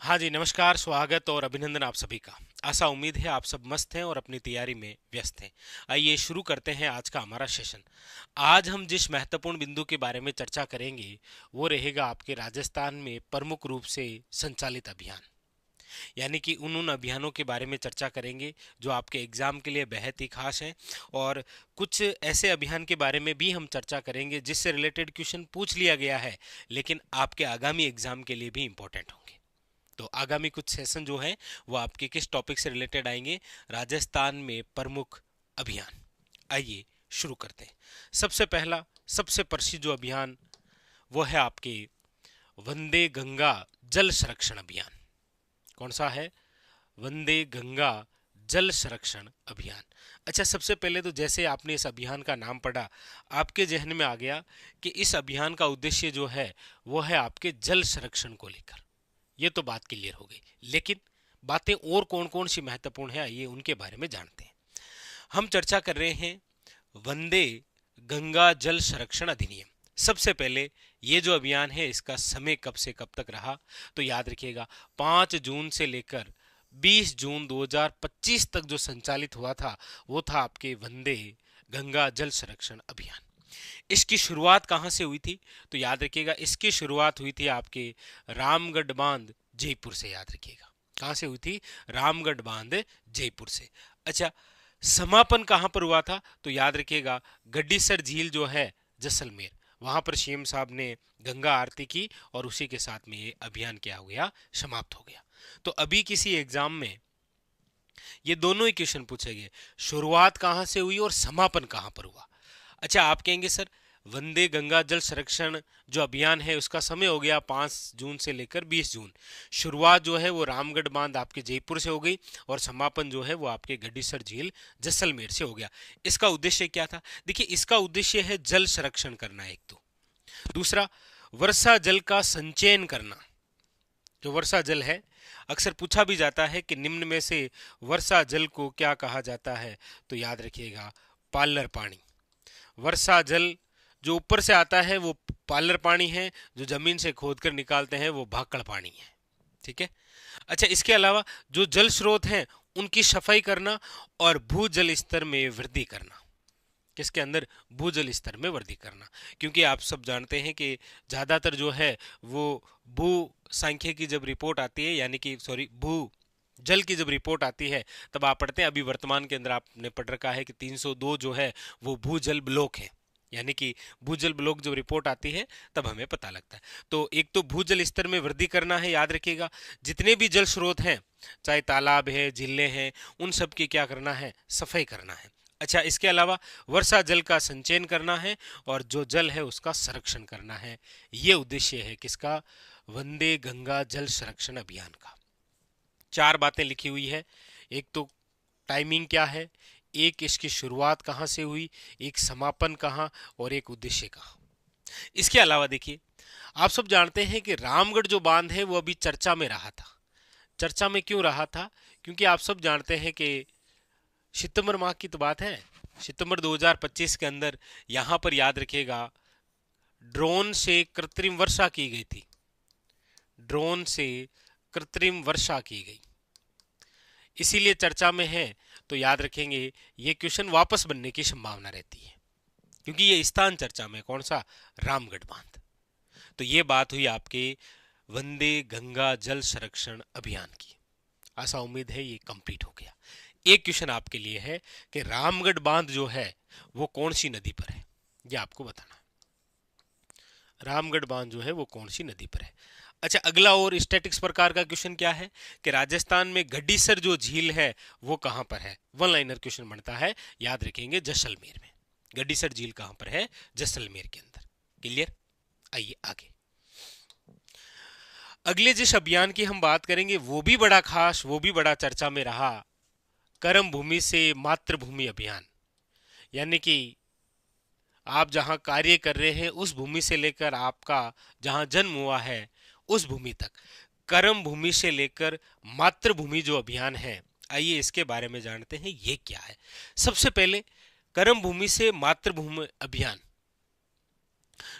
हाँ जी, नमस्कार, स्वागत और अभिनंदन आप सभी का। आशा उम्मीद है आप सब मस्त हैं और अपनी तैयारी में व्यस्त हैं। आइए शुरू करते हैं आज का हमारा सेशन। आज हम जिस महत्वपूर्ण बिंदु के बारे में चर्चा करेंगे वो रहेगा आपके राजस्थान में प्रमुख रूप से संचालित अभियान। यानी कि उन अभियानों के बारे में चर्चा करेंगे जो आपके एग्जाम के लिए बेहद ही खास हैं, और कुछ ऐसे अभियान के बारे में भी हम चर्चा करेंगे जिससे रिलेटेड क्वेश्चन पूछ लिया गया है लेकिन आपके आगामी एग्जाम के लिए भी इंपॉर्टेंट होंगे। तो आगामी कुछ सेशन जो है वो आपके किस टॉपिक से रिलेटेड आएंगे? राजस्थान में प्रमुख अभियान। आइए शुरू करते हैं। सबसे पहला, सबसे प्रसिद्ध जो अभियान वो है आपके वंदे गंगा जल संरक्षण अभियान। कौन सा है? वंदे गंगा जल संरक्षण अभियान। अच्छा, सबसे पहले तो जैसे आपने इस अभियान का नाम पढ़ा, आपके जहन में आ गया कि इस अभियान का उद्देश्य जो है वो है आपके जल संरक्षण को लेकर। ये तो बात क्लियर हो गई, लेकिन बातें और कौन कौन सी महत्वपूर्ण है आइए उनके बारे में जानते हैं। हम चर्चा कर रहे हैं वंदे गंगा जल संरक्षण अधिनियम। सबसे पहले ये जो अभियान है इसका समय कब से कब तक रहा, तो याद रखिएगा 5 जून से लेकर 20 जून 2025 तक जो संचालित हुआ था वो था आपके वंदे गंगा जल संरक्षण अभियान। इसकी शुरुआत कहाँ से हुई थी? तो याद रखिएगा इसकी शुरुआत हुई थी आपके रामगढ़ बांध जयपुर से। याद रखिएगा कहाँ से हुई थी? रामगढ़ बांध जयपुर से। अच्छा, समापन कहाँ पर हुआ था? तो याद रखिएगा गड्डीसर झील जो है जैसलमेर, वहां पर सीएम साहब ने गंगा आरती की और उसी के साथ में ये अभियान क्या हो गया? समाप्त हो गया। तो अभी किसी एग्जाम में ये दोनों ही क्वेश्चन पूछे गए, शुरुआत कहाँ से हुई और समापन कहाँ पर हुआ। अच्छा, आप कहेंगे सर वंदे गंगा जल संरक्षण जो अभियान है उसका समय हो गया 5 जून से लेकर 20 जून। शुरुआत जो है वो रामगढ़ बांध आपके जयपुर से हो गई और समापन जो है वो आपके गड्डीसर झील जैसलमेर से हो गया। इसका उद्देश्य क्या था? देखिए, इसका उद्देश्य है जल संरक्षण करना एक तो, दूसरा वर्षा जल का संचयन करना। जो वर्षा जल है, अक्सर पूछा भी जाता है कि निम्न में से वर्षा जल को क्या कहा जाता है? तो याद रखिएगा पालर पानी। वर्षा जल जो ऊपर से आता है वो पालर पानी है, जो जमीन से खोद कर निकालते हैं वो भाकड़ पानी है। ठीक है। अच्छा, इसके अलावा जो जल स्रोत हैं उनकी सफाई करना और भूजल स्तर में वृद्धि करना। किसके अंदर? भूजल स्तर में वृद्धि करना। क्योंकि आप सब जानते हैं कि ज्यादातर जो है वो भू सांख्यिकी जब रिपोर्ट आती है, यानी कि सॉरी भू जल की जब रिपोर्ट आती है तब आप पढ़ते हैं, अभी वर्तमान के अंदर आपने पढ़ रखा है कि 302 जो है वो भूजल ब्लॉक है। यानी कि भूजल ब्लॉक जब रिपोर्ट आती है तब हमें पता लगता है। तो एक तो भूजल स्तर में वृद्धि करना है, याद रखिएगा जितने भी जल स्रोत हैं, चाहे तालाब है, झीलें हैं, उन सब की क्या करना है? सफाई करना है। अच्छा, इसके अलावा वर्षा जल का संचयन करना है और जो जल है उसका संरक्षण करना है। ये उद्देश्य है किसका? वंदे गंगा जल संरक्षण अभियान का। 4 बातें लिखी हुई है। एक तो टाइमिंग क्या है, एक इसकी शुरुआत कहाँ से हुई, एक समापन कहाँ, और एक उद्देश्य कहाँ। इसके अलावा देखिए, आप सब जानते हैं कि रामगढ़ जो बांध है वो अभी चर्चा में रहा था। चर्चा में क्यों रहा था? क्योंकि आप सब जानते हैं कि सितंबर माह की तो बात है, सितंबर 2025 के अंदर यहां पर याद रखिएगा ड्रोन से कृत्रिम वर्षा की गई थी। ड्रोन से कृत्रिम वर्षा की गई, इसीलिए चर्चा में है। तो याद रखेंगे ये क्वेश्चन वापस बनने की संभावना रहती है क्योंकि ये स्थान चर्चा में कौन सा? रामगढ़ बांध। तो ये बात हुई आपके वंदे गंगा जल संरक्षण अभियान की। आशा उम्मीद है ये कंप्लीट हो गया। एक क्वेश्चन आपके लिए है कि रामगढ़ बांध जो है वो कौन सी नदी पर है, ये आपको बताना है। रामगढ़ बांध जो है वो कौन सी नदी पर है? अच्छा, अगला और स्टैटिक्स प्रकार का क्वेश्चन क्या है कि राजस्थान में गड्डीसर जो झील है वो कहां पर है? वन लाइनर क्वेश्चन बनता है, याद रखेंगे जैसलमेर में। गड्डीसर झील कहां पर है? जैसलमेर के अंदर। क्लियर? आइए आगे। अगले जिस अभियान की हम बात करेंगे वो भी बड़ा खास, वो भी बड़ा चर्चा में रहा, कर्म भूमि से मातृभूमि अभियान। यानी कि आप जहां कार्य कर रहे हैं उस भूमि से लेकर आपका जहां जन्म हुआ है उस भूमि तक, कर्म भूमि से लेकर मातृभूमि जो अभियान है, आइए इसके बारे में जानते हैं ये क्या है। सबसे पहले कर्म भूमि से मातृभूमि अभियान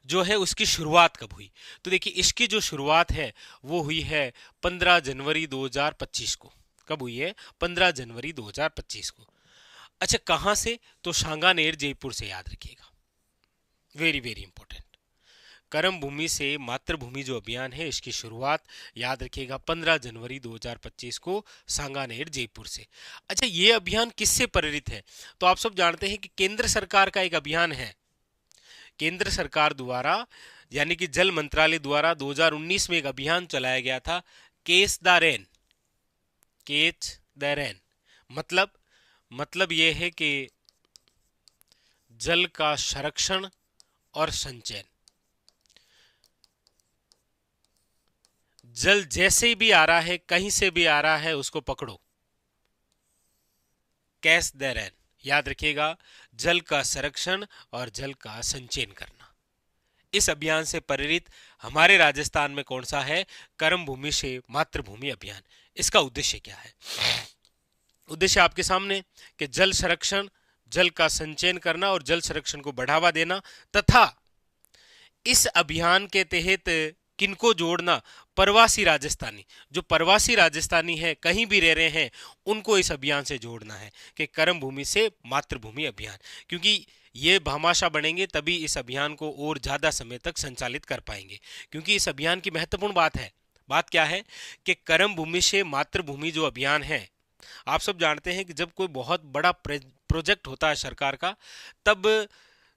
जो है उसकी शुरुआत कब हुई? तो देखिए इसकी जो शुरुआत है वो हुई है 15 जनवरी 2025 को। कब हुई है? 15 जनवरी 2025 को। अच्छा, कहां से? तो सांगानेर जयपुर से, याद रखिएगा, वेरी वेरी इंपॉर्टेंट। कर्म भूमि से मातृभूमि जो अभियान है इसकी शुरुआत याद रखिएगा 15 जनवरी 2025 को सांगानेर जयपुर से। अच्छा, ये अभियान किससे प्रेरित है? तो आप सब जानते हैं कि केंद्र सरकार का एक अभियान है, केंद्र सरकार द्वारा यानी कि जल मंत्रालय द्वारा 2019 में एक अभियान चलाया गया था, केच द रेन। केच द रेन मतलब यह है कि जल का संरक्षण और संचयन। जल जैसे भी आ रहा है, कहीं से भी आ रहा है, उसको पकड़ो, कैच द रेन। याद रखिएगा, जल का संरक्षण और जल का संचयन करना। इस अभियान से प्रेरित हमारे राजस्थान में कौन सा है? कर्म भूमि से मातृभूमि अभियान। इसका उद्देश्य क्या है? उद्देश्य आपके सामने कि जल संरक्षण, जल का संचयन करना और जल संरक्षण को बढ़ावा देना, तथा इस अभियान के तहत किनको जोड़ना? प्रवासी राजस्थानी, जो प्रवासी राजस्थानी है, कहीं भी रह रहे हैं, उनको इस अभियान से जोड़ना है कि कर्म भूमि से मातृभूमि अभियान। क्योंकि ये भामाशाह बनेंगे तभी इस अभियान को और ज्यादा समय तक संचालित कर पाएंगे। क्योंकि इस अभियान की महत्वपूर्ण बात है, बात क्या है कि कर्म भूमि से मातृभूमि जो अभियान है, आप सब जानते हैं कि जब कोई बहुत बड़ा प्रोजेक्ट होता है सरकार का, तब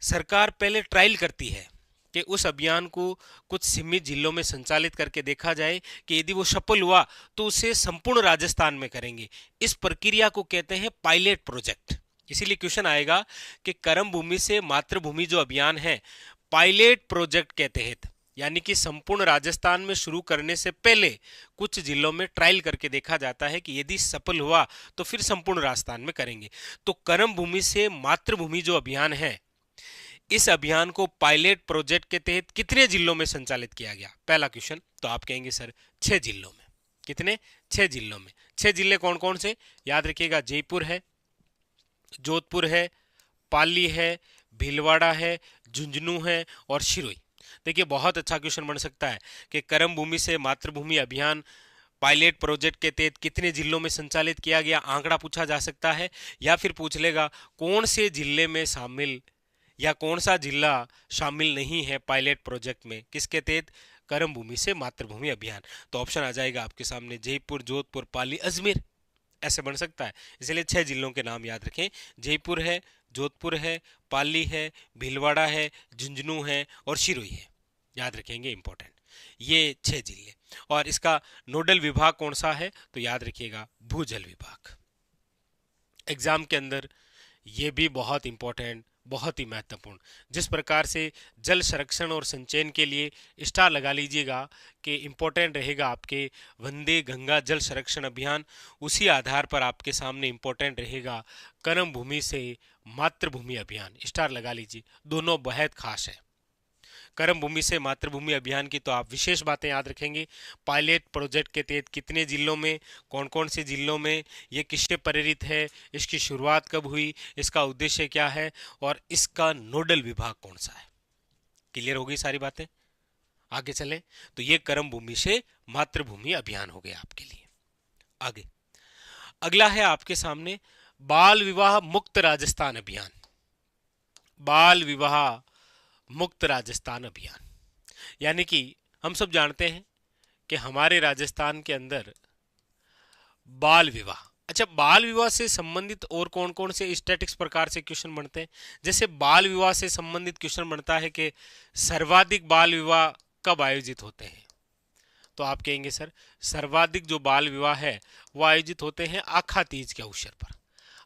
सरकार पहले ट्रायल करती है कि उस अभियान को कुछ सीमित जिलों में संचालित करके देखा जाए कि यदि वो सफल हुआ तो उसे संपूर्ण राजस्थान में करेंगे। इस प्रक्रिया को कहते हैं पायलट प्रोजेक्ट। इसीलिए क्वेश्चन आएगा कि कर्म भूमि से मातृभूमि जो अभियान है, पायलट प्रोजेक्ट के तहत, यानी कि संपूर्ण राजस्थान में शुरू करने से पहले कुछ जिलों में ट्रायल करके देखा जाता है कि यदि सफल हुआ तो फिर संपूर्ण राजस्थान में करेंगे। तो कर्म भूमि से मातृभूमि जो अभियान है, इस अभियान को पायलट प्रोजेक्ट के तहत कितने जिलों में संचालित किया गया? पहला क्वेश्चन। तो आप कहेंगे सर 6 जिलों में। कितने? 6 जिलों में। 6 जिले कौन कौन से? याद रखिएगा, जयपुर है, जोधपुर है, पाली है, भीलवाड़ा है, झुंझुनू है और सिरोही। देखिए बहुत अच्छा क्वेश्चन बन सकता है कि कर्म भूमि से मातृभूमि अभियान पायलट प्रोजेक्ट के तहत कितने जिलों में संचालित किया गया, आंकड़ा पूछा जा सकता है। या फिर पूछ लेगा कौन से जिले में शामिल या कौन सा जिला शामिल नहीं है पायलट प्रोजेक्ट में, किसके तहत? कर्म भूमि से मातृभूमि अभियान। तो ऑप्शन आ जाएगा आपके सामने जयपुर, जोधपुर, पाली, अजमेर, ऐसे बन सकता है। इसलिए 6 जिलों के नाम याद रखें, जयपुर है, जोधपुर है, पाली है, भीलवाड़ा है, झुंझुनू है और सिरोही है। याद रखेंगे, इंपॉर्टेंट, ये 6 जिले। और इसका नोडल विभाग कौन सा है? तो याद रखिएगा, भूजल विभाग। एग्जाम के अंदर ये भी बहुत इंपॉर्टेंट, बहुत ही महत्वपूर्ण। जिस प्रकार से जल संरक्षण और संचयन के लिए स्टार लगा लीजिएगा कि इंपॉर्टेंट रहेगा आपके वंदे गंगा जल संरक्षण अभियान, उसी आधार पर आपके सामने इंपॉर्टेंट रहेगा कर्म भूमि से मातृभूमि अभियान। स्टार लगा लीजिए, दोनों बेहद खास है। कर्म भूमि से मातृभूमि अभियान की तो आप विशेष बातें याद रखेंगे, पायलट प्रोजेक्ट के तहत कितने जिलों में, कौन कौन से जिलों में, ये किससे प्रेरित है, इसकी शुरुआत कब हुई, इसका उद्देश्य क्या है और इसका नोडल विभाग कौन सा है। क्लियर हो गई सारी बातें? आगे चलें। तो ये कर्म भूमि से मातृभूमि अभियान हो गया आपके लिए। आगे अगला है आपके सामने बाल विवाह मुक्त राजस्थान अभियान। बाल विवाह मुक्त राजस्थान अभियान, यानी कि हम सब जानते हैं कि हमारे राजस्थान के अंदर बाल विवाह, अच्छा बाल विवाह से संबंधित और कौन कौन से स्टैटिक्स प्रकार से क्वेश्चन बनते हैं? जैसे बाल विवाह से संबंधित क्वेश्चन बनता है कि सर्वाधिक बाल विवाह कब आयोजित होते हैं? तो आप कहेंगे सर सर्वाधिक जो बाल विवाह है वो आयोजित होते हैं आखा तीज के अवसर पर।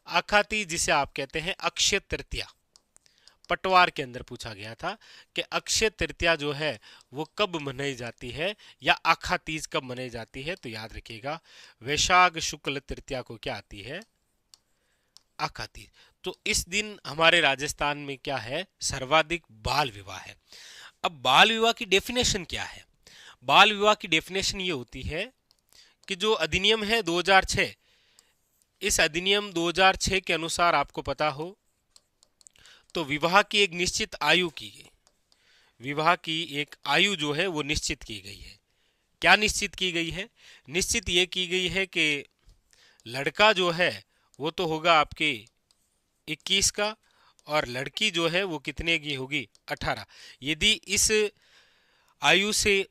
आखा तीज जिसे आप कहते हैं अक्षय तृतीया, पटवार के अंदर पूछा गया था कि अक्षय तृतीया जो है वो कब मनाई जाती है या आखा तीज कब मनाई जाती है? तो याद रखिएगा वैशाख शुक्ल तृतीया को क्या आती है? आखा तीज। तो इस दिन हमारे राजस्थान में क्या है? सर्वाधिक बाल विवाह है। अब बाल विवाह की डेफिनेशन क्या है? बाल विवाह की डेफिनेशन ये होती है कि जो अधिनियम है 2006, इस अधिनियम 2006 के अनुसार आपको पता हो तो विवाह की एक निश्चित आयु की, विवाह की एक आयु जो है वो निश्चित की गई है। क्या निश्चित की गई है? निश्चित ये की गई है कि लड़का जो है वो तो होगा आपके 21 का, और लड़की जो है वो कितने की होगी? 18। यदि इस आयु से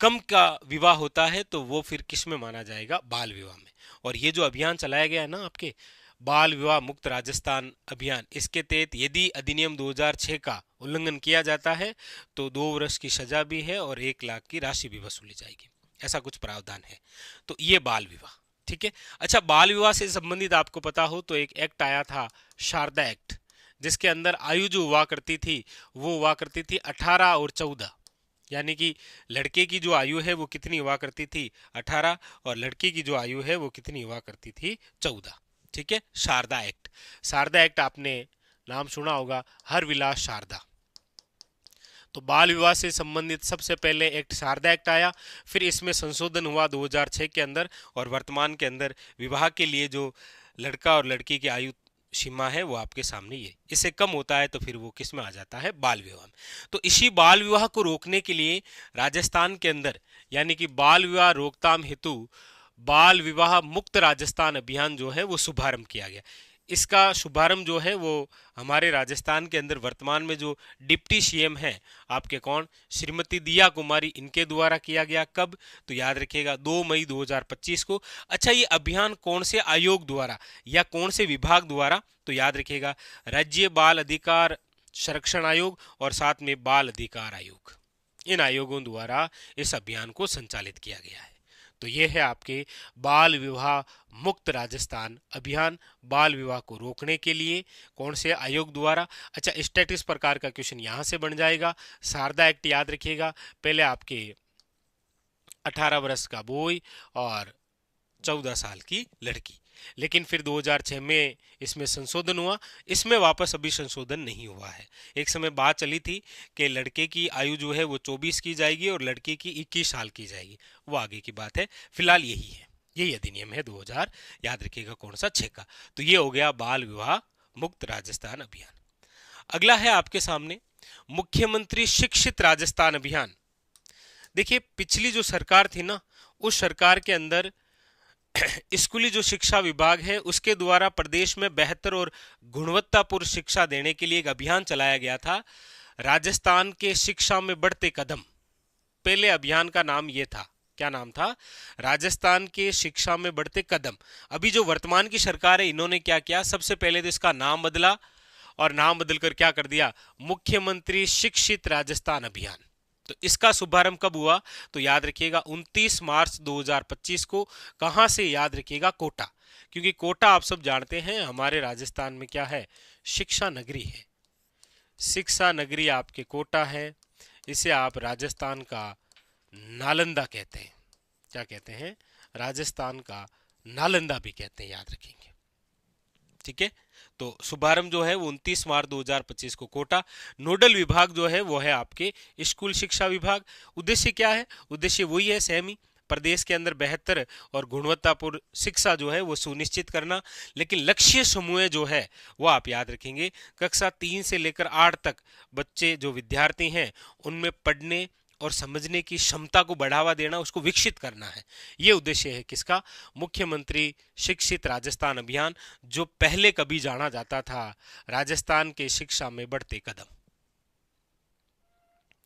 कम का विवाह होता है तो वो फिर किस में माना जाएगा? बाल विवाह में। और ये जो अभियान चलाया गया है ना आपके बाल विवाह मुक्त राजस्थान अभियान, इसके तहत यदि अधिनियम 2006 का उल्लंघन किया जाता है तो 2 वर्ष की सजा भी है और 1 लाख की राशि भी वसूली जाएगी। ऐसा कुछ प्रावधान है। तो ये बाल विवाह, ठीक है। अच्छा, बाल विवाह से संबंधित आपको पता हो तो एक एक्ट आया था, शारदा एक्ट, जिसके अंदर आयु जो हुआ करती थी वो हुआ करती थी 18 और 14। यानी कि लड़के की जो आयु है वो कितनी हुआ करती थी? 18, और लड़की की जो आयु है वो कितनी हुआ करती थी? 14। ठीक है, शारदा एक्ट। शारदा एक्ट आपने नाम सुना होगा, हर विलास शारदा। तो बाल विवाह से संबंधित सबसे पहले एक्ट शारदा एक्ट आया, फिर इसमें संशोधन हुआ 2006 के अंदर, और वर्तमान के अंदर विवाह के लिए जो लड़का और लड़की की आयु सीमा है वो आपके सामने ये, इससे कम होता है तो फिर वो किस में आ जाता है? बाल विवाह में। तो इसी बाल विवाह को रोकने के लिए राजस्थान के अंदर यानी कि बाल विवाह रोकथाम हेतु बाल विवाह मुक्त राजस्थान अभियान जो है वो शुभारंभ किया गया। इसका शुभारंभ जो है वो हमारे राजस्थान के अंदर वर्तमान में जो डिप्टी सीएम है आपके कौन? श्रीमती दिया कुमारी, इनके द्वारा किया गया। कब? तो याद रखिएगा 2 मई 2025 को। अच्छा, ये अभियान कौन से आयोग द्वारा या कौन से विभाग द्वारा? तो याद रखिएगा राज्य बाल अधिकार संरक्षण आयोग और साथ में बाल अधिकार आयोग, इन आयोगों द्वारा इस अभियान को संचालित किया गया है। तो ये है आपके बाल विवाह मुक्त राजस्थान अभियान, बाल विवाह को रोकने के लिए कौन से आयोग द्वारा। अच्छा, स्टैटिस प्रकार का क्वेश्चन यहां से बन जाएगा। शारदा एक्ट याद रखिएगा, पहले आपके 18 वर्ष का बॉय और 14 साल की लड़की, लेकिन फिर 2006 में इसमें संशोधन हुआ। इसमें वापस अभी संशोधन नहीं हुआ है। एक समय बात चली थी कि लड़के की आयु जो है वो 24 की जाएगी और लड़की की 21 साल की जाएगी, वो आगे की बात है। फिलहाल यही है, यही अधिनियम है 2000, याद रखिएगा कौन सा? 6 का। तो ये हो गया बाल विवाह मुक्त राजस्थान अभियान। अगला है आपके सामने मुख्यमंत्री शिक्षित राजस्थान अभियान। देखिए, पिछली जो सरकार थी ना, उस सरकार के अंदर स्कूली जो शिक्षा विभाग है उसके द्वारा प्रदेश में बेहतर और गुणवत्तापूर्ण शिक्षा देने के लिए एक अभियान चलाया गया था, राजस्थान के शिक्षा में बढ़ते कदम। पहले अभियान का नाम ये था, क्या नाम था? राजस्थान के शिक्षा में बढ़ते कदम। अभी जो वर्तमान की सरकार है इन्होंने क्या किया? सबसे पहले तो इसका नाम बदला, और नाम बदलकर क्या कर दिया? मुख्यमंत्री शिक्षित राजस्थान अभियान। तो इसका शुभारंभ कब हुआ? तो याद रखिएगा 29 मार्च 2025 को। कहां से? याद रखिएगा कोटा, क्योंकि कोटा आप सब जानते हैं हमारे राजस्थान में क्या है? शिक्षा नगरी है। शिक्षा नगरी आपके कोटा है। इसे आप राजस्थान का नालंदा कहते हैं। क्या कहते हैं? राजस्थान का नालंदा भी कहते हैं, याद रखेंगे। ठीक है, तो शुभारंभ जो है वो 29 मार्च 2025 को कोटा। नोडल विभाग जो है वो है आपके स्कूल शिक्षा विभाग। उद्देश्य क्या है? उद्देश्य वही है, सेम ही, प्रदेश के अंदर बेहतर और गुणवत्तापूर्ण शिक्षा जो है वो सुनिश्चित करना। लेकिन लक्ष्य समूह जो है वो आप याद रखेंगे, कक्षा 3 से लेकर 8 तक बच्चे जो विद्यार्थी हैं उनमें पढ़ने और समझने की क्षमता को बढ़ावा देना, उसको विकसित करना है। ये उद्देश्य है किसका? मुख्यमंत्री शिक्षित राजस्थान अभियान, जो पहले कभी जाना जाता था राजस्थान के शिक्षा में बढ़ते कदम।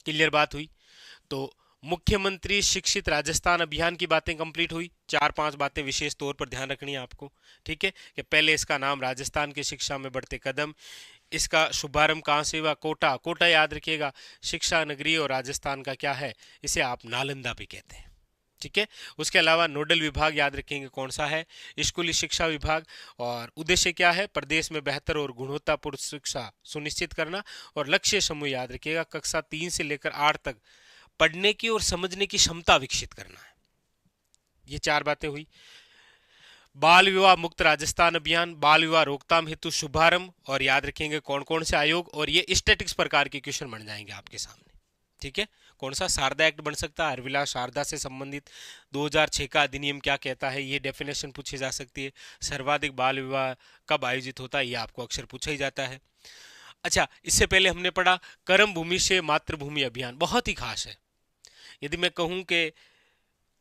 क्लियर बात हुई? तो मुख्यमंत्री शिक्षित राजस्थान अभियान की बातें कंप्लीट हुई। 4-5 बातें विशेष तौर पर ध्यान रखनी है आपको, ठीक है, कि पहले इसका नाम राजस्थान की शिक्षा में बढ़ते कदम, इसका शुभारंभ कहां से हुआ? कोटा। कोटा याद रखिएगा शिक्षा नगरी, और राजस्थान का क्या है? इसे आप नालंदा भी कहते हैं। ठीक है, उसके अलावा नोडल विभाग याद रखेंगे कौन सा है? स्कूली शिक्षा विभाग। और उद्देश्य क्या है? प्रदेश में बेहतर और गुणवत्तापूर्ण शिक्षा सुनिश्चित करना। और लक्ष्य समूह याद रखिएगा, कक्षा 3 से लेकर 8 तक पढ़ने की और समझने की क्षमता विकसित करना है। ये 4 बातें हुई। बाल विवाह मुक्त राजस्थान अभियान, बाल विवाह रोकथाम हेतु शुभारंभ, और याद रखेंगे कौन कौन से आयोग, और ये स्टैटिक्स प्रकार के क्वेश्चन बन जाएंगे आपके सामने। ठीक है, कौन सा? शारदा एक्ट बन सकता है, हरविलास शारदा से संबंधित 2006 का अधिनियम क्या कहता है, ये डेफिनेशन पूछी जा सकती है। सर्वाधिक बाल विवाह कब आयोजित होता है, ये आपको अक्सर पूछा ही जाता है। अच्छा, इससे पहले हमने पढ़ा कर्म भूमि से मातृभूमि अभियान, बहुत ही खास है। यदि मैं कहूं कि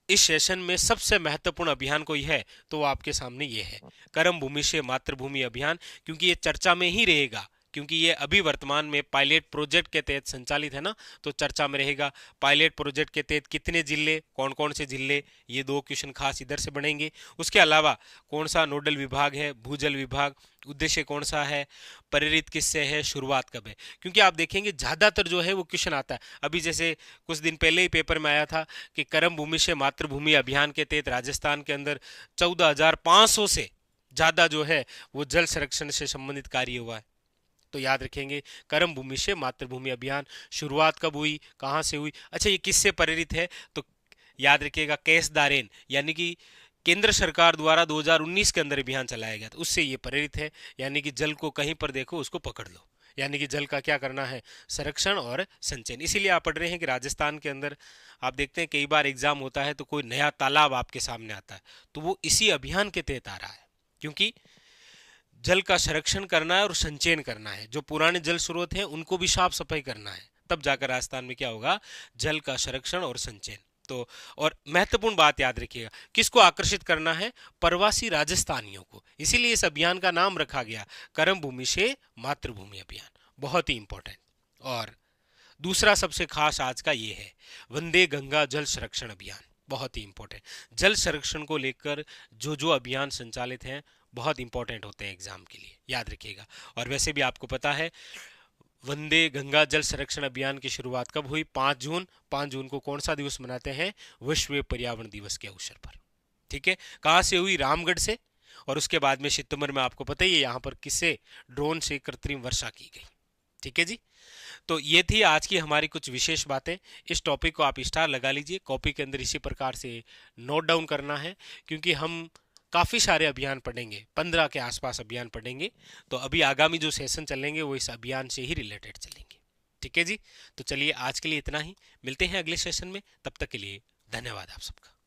इस सेशन में सबसे महत्वपूर्ण अभियान कोई है तो वो आपके सामने ये है, कर्म भूमि से मातृभूमि अभियान, क्योंकि ये चर्चा में ही रहेगा, क्योंकि ये अभी वर्तमान में पायलट प्रोजेक्ट के तहत संचालित है ना, तो चर्चा में रहेगा। पायलट प्रोजेक्ट के तहत कितने जिले, कौन कौन से जिले, ये दो क्वेश्चन खास इधर से बनेंगे। उसके अलावा कौन सा नोडल विभाग है, भूजल विभाग, उद्देश्य कौन सा है, प्रेरित किससे है, शुरुआत कब है। क्योंकि आप देखेंगे ज्यादातर जो है वो क्वेश्चन आता है। अभी जैसे कुछ दिन पहले ही पेपर में आया था कि कर्म भूमि से मातृभूमि अभियान के तहत राजस्थान के अंदर 14,500 से ज्यादा जो है वो जल संरक्षण से संबंधित कार्य हुआ है। तो याद रखेंगे, कर्म भूमि से मातृभूमि अभियान शुरुआत कब हुई, कहां से हुई। अच्छा, ये किससे प्रेरित है, तो याद रखिएगा केस दारेन, यानी कि केंद्र सरकार द्वारा 2019 के अंदर अभियान चलाया गया था, उससे ये प्रेरित है। यानी कि जल को कहीं पर देखो उसको पकड़ लो, यानी कि जल का क्या करना है, संरक्षण और संचयन। इसीलिए आप पढ़ रहे हैं कि राजस्थान के अंदर आप देखते हैं कई बार एग्जाम होता है तो कोई नया तालाब आपके सामने आता है, तो वो इसी अभियान के तहत आ रहा है, क्योंकि जल का संरक्षण करना है और संचयन करना है। जो पुराने जल स्रोत हैं उनको भी साफ सफाई करना है, तब जाकर राजस्थान में क्या होगा, जल का संरक्षण और संचयन। तो और महत्वपूर्ण बात याद रखिएगा, किसको आकर्षित करना है, प्रवासी राजस्थानियों को, इसीलिए इस अभियान का नाम रखा गया कर्म भूमि से मातृभूमि अभियान, बहुत ही इंपॉर्टेंट। और दूसरा सबसे खास आज का ये है वंदे गंगा जल संरक्षण अभियान, बहुत ही इंपॉर्टेंट। जल संरक्षण को लेकर जो जो अभियान संचालित हैं बहुत इंपॉर्टेंट होते हैं एग्जाम के लिए, याद रखिएगा। और वैसे भी आपको पता है वंदे गंगा जल संरक्षण अभियान की शुरुआत कब हुई, 5 जून। 5 जून को कौन सा दिवस मनाते हैं, विश्व पर्यावरण दिवस के अवसर पर। ठीक है, कहाँ से हुई, रामगढ़ से। और उसके बाद में सितंबर में आपको पता ही है यहाँ पर किससे, ड्रोन से कृत्रिम वर्षा की गई। ठीक है जी, तो ये थी आज की हमारी कुछ विशेष बातें। इस टॉपिक को आप स्टार लगा लीजिए, कॉपी के अंदर इसी प्रकार से नोट डाउन करना है, क्योंकि हम काफ़ी सारे अभियान पढ़ेंगे, 15 के आसपास अभियान पढ़ेंगे। तो अभी आगामी जो सेशन चलेंगे वो इस अभियान से ही रिलेटेड चलेंगे। ठीक है जी, तो चलिए आज के लिए इतना ही, मिलते हैं अगले सेशन में, तब तक के लिए धन्यवाद आप सबका।